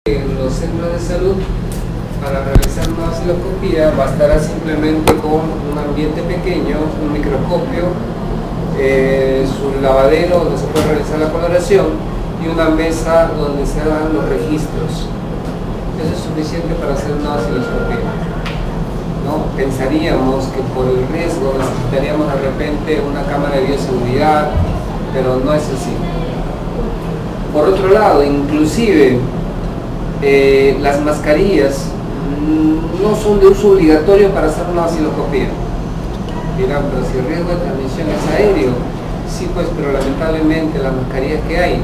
En los centros de salud, para realizar una osciloscopía, bastará simplemente con un ambiente pequeño, un microscopio, su lavadero donde se puede realizar la coloración y una mesa donde se hagan los registros. Eso es suficiente para hacer una osciloscopía, ¿no? Pensaríamos que por el riesgo necesitaríamos de repente una cámara de bioseguridad, pero no es así. Por otro lado, inclusive las mascarillas no son de uso obligatorio para hacer una osciloscopía. Dirán, pero si el riesgo de transmisión es aéreo, sí, pues, pero lamentablemente las mascarillas que hay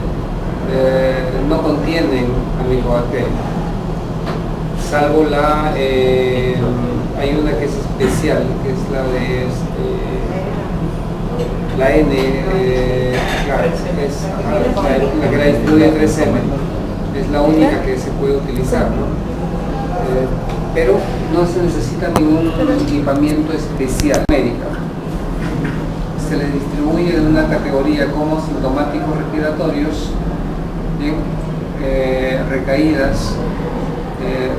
no contienen amiloactina, salvo hay una que es especial, que es la de la N, la que la distribuye 3M. Es la única que se puede utilizar, ¿no? Pero no se necesita ningún equipamiento especial médico. Se les distribuye en una categoría como sintomáticos respiratorios, ¿bien? Recaídas,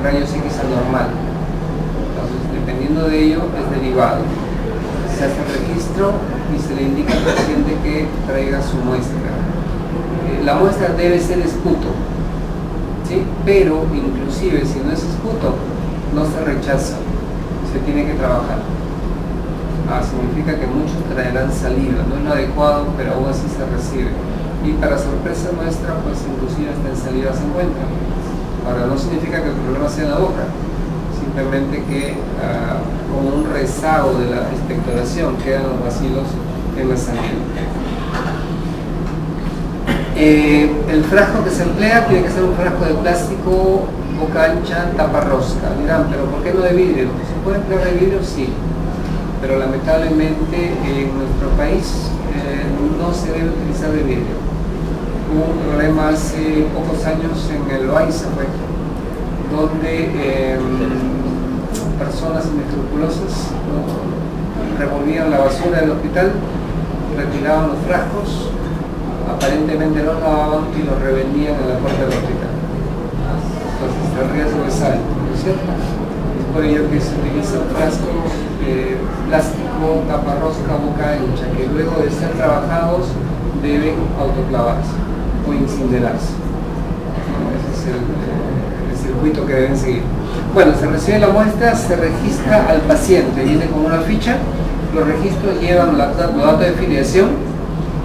rayos X anormal. Entonces, dependiendo de ello, es derivado. Se hace el registro y se le indica al paciente que traiga su muestra. La muestra debe ser esputo. ¿Sí? Pero inclusive si no es esputo, no se rechaza, se tiene que trabajar. Significa que muchos traerán saliva, no es lo adecuado, pero aún así se recibe. Y para sorpresa nuestra, pues inclusive hasta en saliva se encuentra. Ahora, no significa que el problema sea en la boca, simplemente que como un rezago de la expectoración quedan los bacilos en la saliva. El frasco que se emplea tiene que ser un frasco de plástico, boca ancha, tapa rosca. Dirán, pero ¿por qué no de vidrio? ¿Se puede emplear de vidrio? Sí, pero lamentablemente en nuestro país no se debe utilizar de vidrio. Hubo un problema hace pocos años en el Loaiza, donde personas inescrupulosas revolvían la basura del hospital, retiraban los frascos, aparentemente los lavaban y los revendían en la puerta del hospital. Entonces el riesgo es alto, ¿no es cierto? Es por ello que se utiliza un frasco plástico, tapa rosca, boca ancha, que luego de ser trabajados deben autoclavarse o incinerarse. Ese es el circuito que deben seguir. Bueno, se recibe la muestra, se registra al paciente, viene con una ficha, los registros llevan los datos de filiación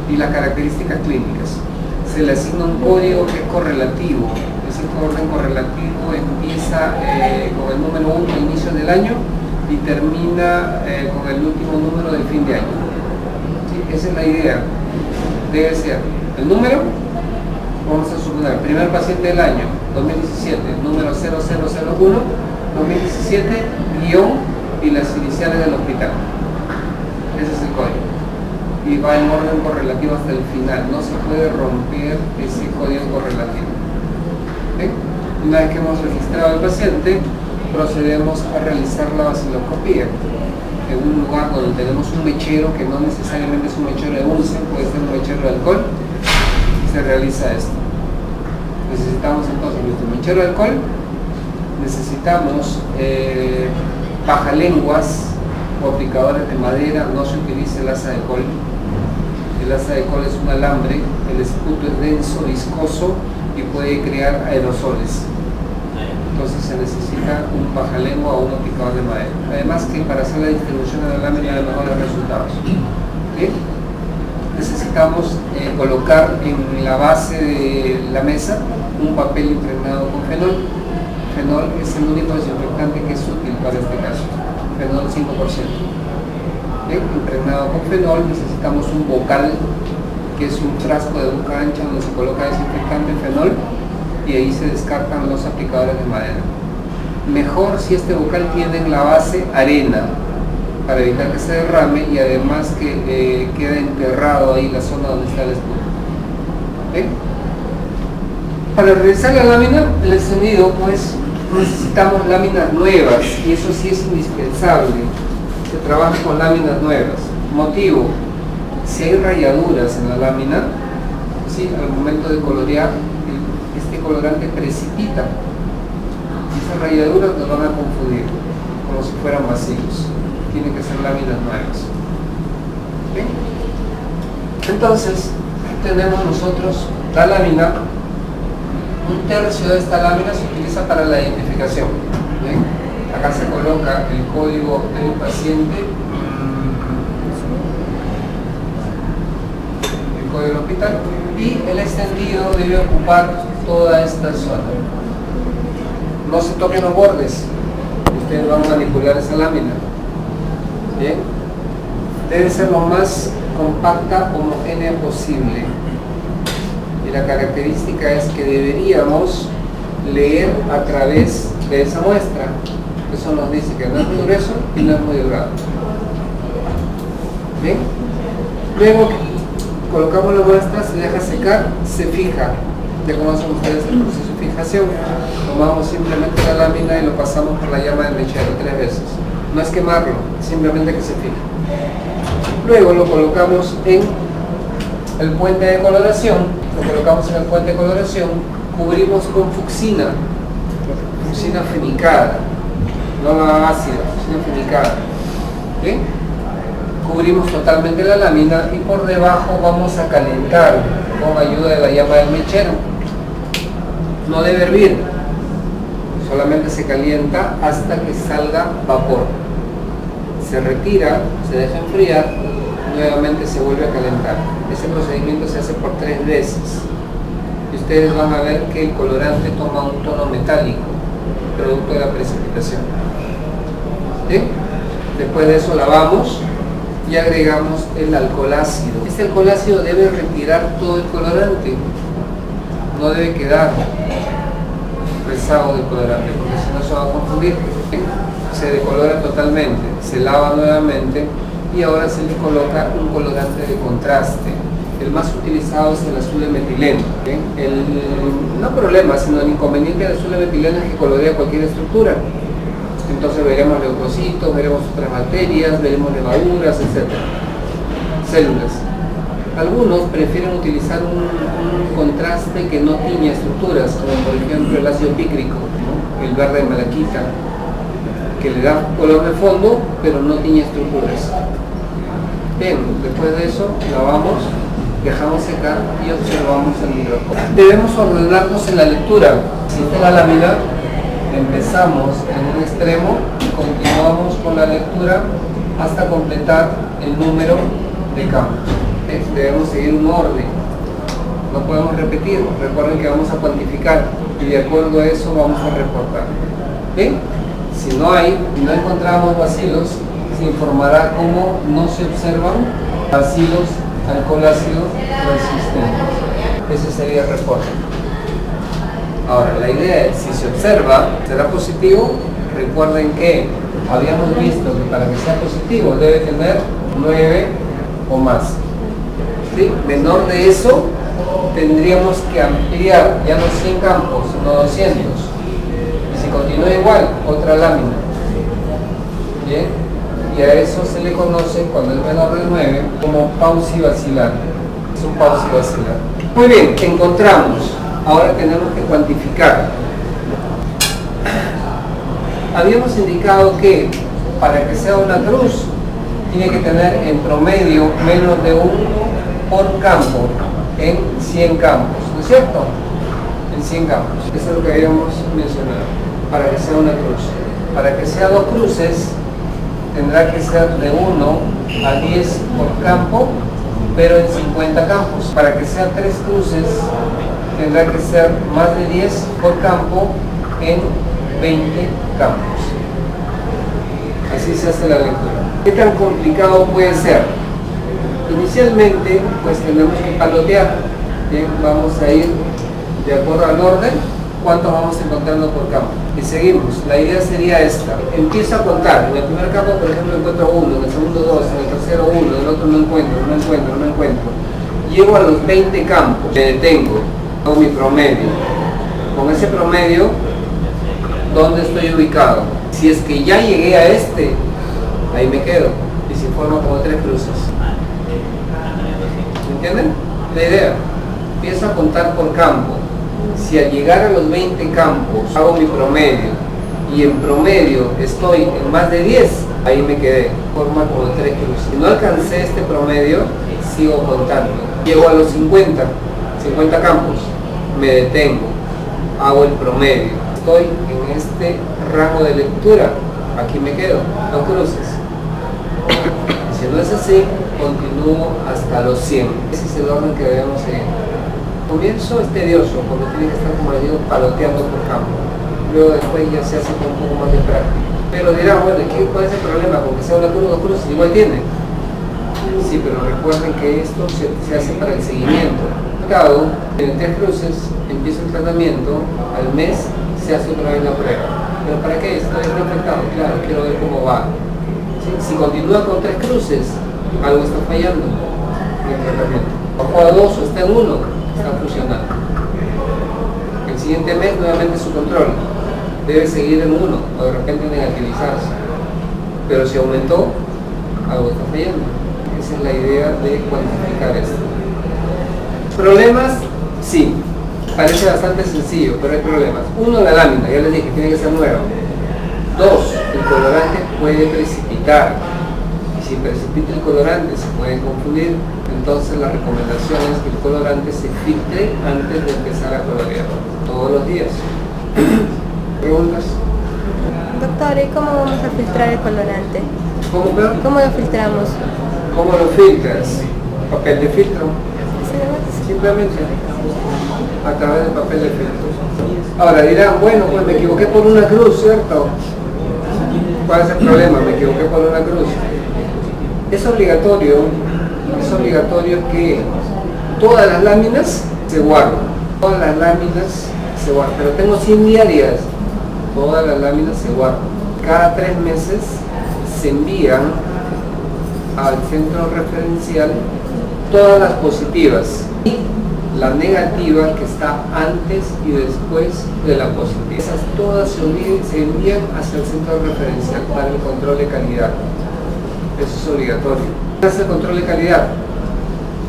y las características clínicas. Se le asigna un código que es correlativo. Ese orden correlativo empieza con el número 1 a inicios del año y termina con el último número del fin de año. ¿Sí? Esa es la idea. Debe ser el número, vamos a suponer, primer paciente del año 2017, número 0001, 2017, guión y las iniciales del hospital. Ese es el código. Y va en orden correlativo hasta el final, no se puede romper ese código correlativo. ¿Sí? Una vez que hemos registrado al paciente, procedemos a realizar la osciloscopía en un lugar donde tenemos un mechero, que no necesariamente es un mechero de Bunsen, puede ser un mechero de alcohol, y se realiza esto. Necesitamos entonces nuestro mechero de alcohol, necesitamos pajalenguas o aplicadores de madera, no se utiliza el asa de col. El asa de col es un alambre, el esputo es denso, viscoso y puede crear aerosoles. Entonces se necesita un pajalengua o un aplicador de madera. Además que para hacer la distribución de la lámina de mejores resultados. ¿Sí? Necesitamos colocar en la base de la mesa un papel impregnado con fenol. Fenol es el único desinfectante que es útil para este caso. Fenol 5%. ¿Bien? Impregnado con fenol, necesitamos un bocal, que es un frasco de boca ancha donde se coloca desinfectante fenol y ahí se descartan los aplicadores de madera. Mejor si este bocal tiene en la base arena, para evitar que se derrame y además que quede enterrado ahí la zona donde está el esputo. ¿Bien? Para realizar la lámina, el encendido, pues necesitamos láminas nuevas y eso sí es indispensable. Se trabaja con láminas nuevas. Motivo: si hay rayaduras en la lámina, ¿sí? Al momento de colorear, este colorante precipita. Y esas rayaduras nos van a confundir, como si fueran vacíos. Tienen que ser láminas nuevas. ¿Bien? Entonces, tenemos nosotros la lámina. Un tercio de esta lámina se utiliza para la identificación. ¿Bien? Acá se coloca el código del paciente, el código del hospital, y el extendido debe ocupar toda esta zona. No se toquen los bordes, ustedes van a manipular esa lámina. Bien, debe ser lo más compacta, homogénea posible. Y la característica es que deberíamos leer a través de esa muestra. Eso nos dice que no es muy grueso y no es muy delgado. Bien, luego colocamos la muestra, se deja secar, se fija. Ya conocen ustedes el proceso de fijación. Tomamos simplemente la lámina y lo pasamos por la llama del mechero 3 veces. No es quemarlo, simplemente que se fija. Luego lo colocamos en el puente de coloración. Lo colocamos en el puente de coloración, cubrimos con fucsina fenicada, no la ácida, fucsina fenicada. ¿Bien? Cubrimos totalmente la lámina y por debajo vamos a calentar con ayuda de la llama del mechero. No debe hervir, solamente se calienta hasta que salga vapor. Se retira, se deja enfriar, nuevamente se vuelve a calentar. Ese procedimiento se hace por 3 veces. Y ustedes van a ver que el colorante toma un tono metálico, producto de la precipitación. ¿Sí? Después de eso lavamos y agregamos el alcohol ácido. Este alcohol ácido debe retirar todo el colorante, no debe quedar rezago del colorante, porque si no se va a confundir. Se decolora totalmente, se lava nuevamente y ahora se le coloca un colorante de contraste. El más utilizado es el azul de metileno. No problema, sino el inconveniente del azul de metileno es que colorea cualquier estructura. Entonces veremos leucocitos, veremos otras bacterias, veremos levaduras, etc. Células. Algunos prefieren utilizar un contraste que no tiña estructuras, como por ejemplo el ácido pícrico, ¿no? El verde de malaquita, que le da color de fondo, pero no tiñe estructuras. Bien, después de eso lavamos, dejamos secar y observamos el microscopio. Debemos ordenarnos en la lectura. Si esta es la lámina, empezamos en un extremo y continuamos con la lectura hasta completar el número de campos. Debemos seguir un orden, no podemos repetir. Recuerden que vamos a cuantificar y de acuerdo a eso vamos a reportar. ¿Bien? Si no encontramos bacilos, se informará cómo no se observan bacilos alcohol ácido resistentes. Ese sería el reporte. Ahora, la idea es, si se observa, será positivo. Recuerden que habíamos visto que para que sea positivo debe tener 9 o más. ¿Sí? Menor de eso, tendríamos que ampliar ya no 100 campos, sino 200. Y si continúa igual, otra lámina. Bien, y a eso se le conoce, cuando es menor de 9, como pausibacilar. Es un pausibacilar. Muy bien, encontramos. Ahora tenemos que cuantificar. Habíamos indicado que para que sea una cruz tiene que tener en promedio menos de 1 por campo en 100 campos, ¿no es cierto? En 100 campos. Eso es lo que habíamos mencionado. Para que sea una cruz. Para que sea 2 cruces tendrá que ser de 1 a 10 por campo, pero en 50 campos. Para que sea 3 cruces tendrá que ser más de 10 por campo en 20 campos. Así se hace la lectura. ¿Qué tan complicado puede ser? Inicialmente, pues tenemos que palotear. Bien, vamos a ir de acuerdo al orden, cuántos vamos encontrando por campo. Y seguimos. La idea sería esta. Empiezo a contar. En el primer campo, por ejemplo, encuentro 1, en el segundo 2, en el tercero 1, en el otro no encuentro. Llego a los 20 campos, me detengo, hago mi promedio. Con ese promedio, ¿dónde estoy ubicado? Si es que ya llegué a este, ahí me quedo. Y se forma como 3 cruces. ¿Me entienden? La idea. Empiezo a contar por campo. Si al llegar a los 20 campos hago mi promedio y en promedio estoy en más de 10, ahí me quedé, forma como 3 cruces. Si no alcancé este promedio, sigo contando. Llego a los 50 campos, me detengo, hago el promedio. Estoy en este rango de lectura, aquí me quedo, no cruces. Si no es así, continúo hasta los 100. Ese es el orden que debemos seguir. Comienzo es tedioso, porque tiene que estar, como les digo, paloteando por campo. Luego después ya se hace con un poco más de práctica. Pero dirán, bueno, ¿cuál es el problema? Porque sea una cruz o dos cruces, igual tiene. Sí, pero recuerden que esto se hace para el seguimiento. Acabo, en 3 cruces, empiezo el tratamiento, al mes se hace otra vez la prueba. ¿Pero para qué? Estoy reflectado, claro, quiero ver cómo va. ¿Sí? Si continúa con 3 cruces, algo está fallando en el tratamiento. Bajó a 2 o está en 1, está funcionando. El siguiente mes nuevamente su control. Debe seguir en 1 o de repente negativizarse. Pero si aumentó, algo está fallando. Esa es la idea de cuantificar esto. ¿Problemas? Sí. Parece bastante sencillo, pero hay problemas. 1, la lámina, ya les dije, tiene que ser nueva. 2, el colorante puede precipitar. Y si precipita el colorante se puede confundir. Entonces la recomendación es que el colorante se filtre antes de empezar a colorear. Todos los días. ¿Preguntas? Doctor, ¿y cómo vamos a filtrar el colorante? ¿Cómo, peor? ¿Cómo lo filtramos? ¿Cómo lo filtras? Papel de filtro. Simplemente a través del papel de filtro. Ahora dirán, bueno, pues me equivoqué por una cruz, ¿cierto? ¿Cuál es el problema? Me equivoqué por una cruz. Es obligatorio que todas las láminas se guarden. Todas las láminas se guardan. Pero tengo 100 diarias. Todas las láminas se guardan. Cada 3 meses se envían al centro referencial todas las positivas y la negativa que está antes y después de la positiva. Esas todas se envían hacia el centro referencial para el control de calidad. Eso es obligatorio. ¿Qué hace el control de calidad?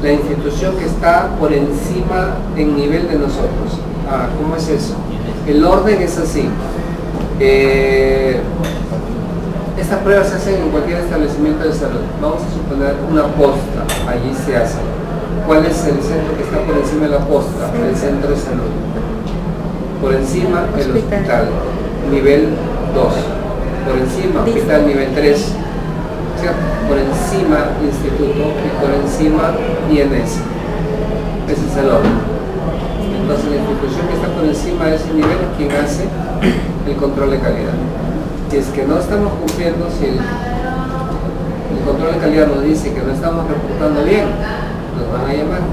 La institución que está por encima en nivel de nosotros. ¿Cómo es eso? El orden es así. Estas pruebas se hacen en cualquier establecimiento de salud. Vamos a suponer una posta, allí se hace. ¿Cuál es el centro que está por encima de la posta? El centro de salud. Por encima el hospital, nivel 2. Por encima hospital nivel 3. ¿Cierto? Por encima instituto y por encima INS. Ese es el orden. Entonces la institución que está por encima de ese nivel es quien hace el control de calidad. Si es que no estamos cumpliendo, si el control de calidad nos dice que no estamos reportando bien, nos van a llamar.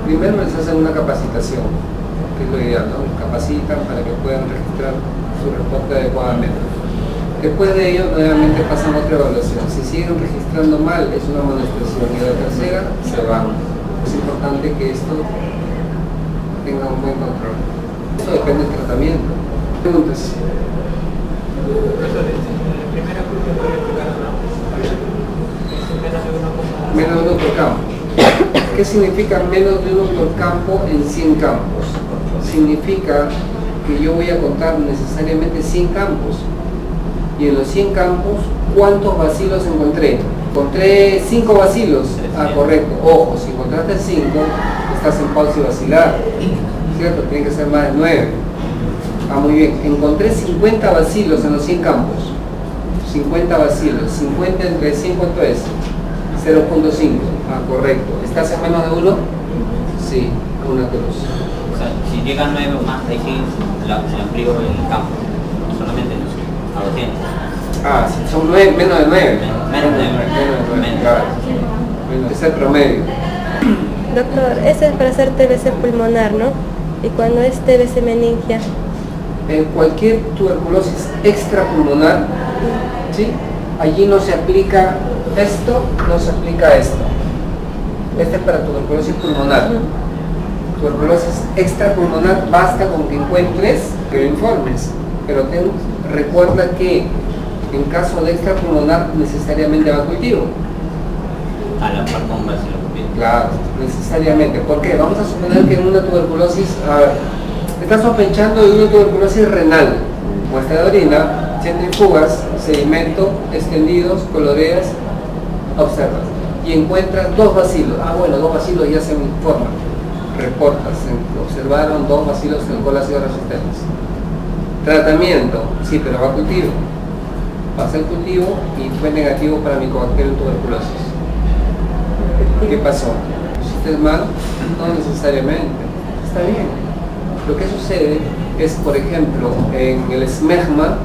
Primero les hacen una capacitación, que es lo ideal, ¿no? Capacitan para que puedan registrar su reporte adecuadamente. Después de ello, nuevamente pasan otra evaluación. Si siguen registrando mal, es una amonestación, y la tercera, se van. Es importante que esto tenga un buen control. Esto depende del tratamiento. Preguntas. Menos de 1 por campo. ¿Qué significa menos de 1 por campo en 100 campos? Significa que yo voy a contar necesariamente 100 campos. Y en los 100 campos, ¿cuántos bacilos encontré? Encontré 5 bacilos. Correcto. Ojo, si encontraste 5, estás en pausa y vacilar. ¿Cierto? Tiene que ser más de 9. Muy bien. Encontré 50 bacilos en los 100 campos. 50 bacilos. 50 entre 100, ¿cuánto es? 0.5. Correcto. ¿Estás en menos de 1? Sí, una cruz. O sea, si llegan 9 o más, ahí sí se amplió el campo. No solamente a 200. Si son 9, menos de 9. Menos de 9. Claro. Es el promedio. Doctor, ese es para hacer TBC pulmonar, ¿no? Y cuando es TBC meningia. En cualquier tuberculosis extrapulmonar, ¿sí? Allí no se aplica esto, no se aplica esto. Este es para tuberculosis pulmonar. Tuberculosis extrapulmonar, basta con que encuentres que lo informes. Pero recuerda que en caso de extrapulmonar necesariamente va a cultivo. A la par con bacilo. Claro, necesariamente. ¿Por qué? Vamos a suponer que en una tuberculosis, a ver, estás sospechando de una tuberculosis renal, muestra de orina, centrifugas, sedimento, extendidos, coloreas, observas y encuentras 2 bacilos. Ah, bueno, 2 bacilos ya se informan. Reportas, observaron 2 bacilos de alcohol ácido resistentes. Tratamiento, sí, pero va a cultivo. Pasa el cultivo y fue negativo para Mycobacterium tuberculosis. ¿Qué pasó? ¿Hiciste mal? No necesariamente. Está bien. Lo que sucede es, por ejemplo, en el esmegma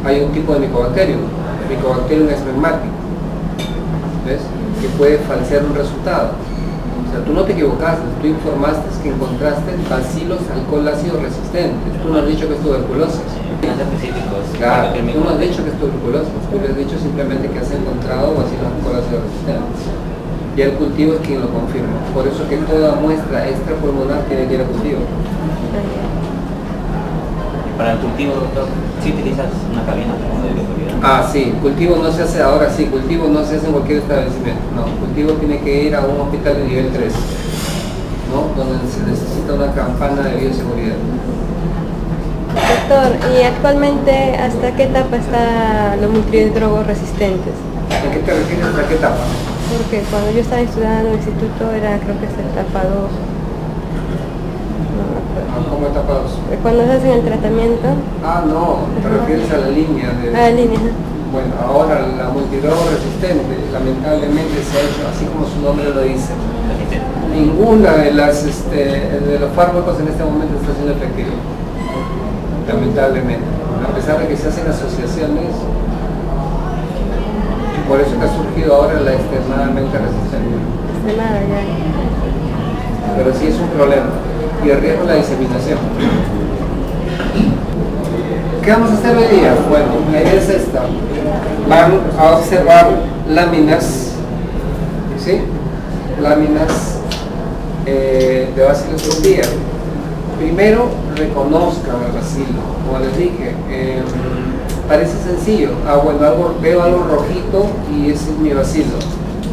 hay un tipo de Mycobacterium, Mycobacterium esmegmático, ¿ves? Que puede falsear un resultado. O sea, tú no te equivocaste, tú informaste que encontraste bacilos alcohol ácido resistentes. Tú no has dicho que es tuberculosis. Más específicos. Claro, tú no has dicho que es tuberculosis, tú le has dicho simplemente que has encontrado bacilos alcohol ácido resistentes. Y el cultivo es quien lo confirma. Por eso que toda muestra extrapulmonar tiene que ir a cultivo. Para el cultivo, doctor, ¿sí utilizas una cabina como de bioseguridad? Ah, sí, cultivo no se hace ahora, sí, cultivo no se hace en cualquier establecimiento. No, cultivo tiene que ir a un hospital de nivel 3, ¿no? Donde se necesita una campana de bioseguridad. Doctor, ¿y actualmente hasta qué etapa están los multidrogos resistentes? ¿A qué te refieres? ¿A qué etapa? Porque cuando yo estaba estudiando en el instituto era, creo que es etapa 2. ¿Cómo etapa 2? Cuando se hacen el tratamiento. Ah, no, te refieres a la línea de... A la línea. Bueno, ahora la multidrogo resistente lamentablemente se ha hecho, así como su nombre lo dice. Ninguna de las de los fármacos en este momento está siendo efectiva. Lamentablemente. A pesar de que se hacen asociaciones, por eso que ha surgido ahora la extremadamente resistente. Extremada ya. Pero sí es un problema. Y el riesgo es la diseminación. ¿Qué vamos a hacer hoy día? Bueno, la idea es esta. Van a observar láminas, ¿sí? Láminas de baciloscopía. Primero reconozcan el bacilo. Como les dije, parece sencillo. Ah, bueno, veo algo rojito y ese es mi bacilo.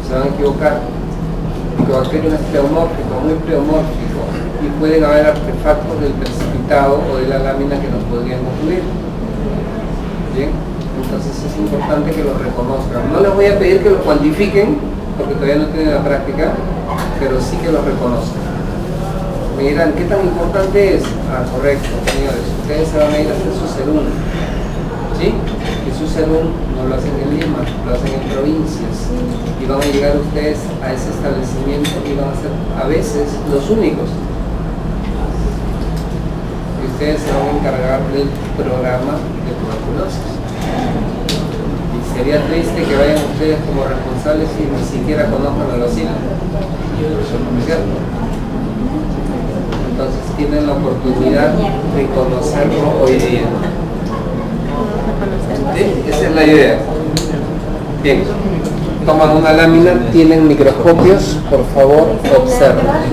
Se van a equivocar. Mycobacterium es pleomórfico, muy pleomórfico, y pueden haber artefactos del precipitado o de la lámina que nos podrían confundir. Bien, entonces es importante que lo reconozcan. No les voy a pedir que lo cuantifiquen, porque todavía no tienen la práctica, pero sí que lo reconozcan. Me dirán, ¿qué tan importante es? Ah, correcto, señores, ustedes se van a ir a hacer su serum, ¿sí? Y su serum no lo hacen en Lima, lo hacen en provincias, y van a llegar ustedes a ese establecimiento y van a ser a veces los únicos. Y ustedes se van a encargar del programa de tuberculosis. Y sería triste que vayan ustedes como responsables y ni siquiera conozcan el bacilo. Eso no es cierto. Entonces tienen la oportunidad de conocerlo hoy día. ¿Sí? Esa es la idea. Bien, toman una lámina, tienen microscopios, por favor observen.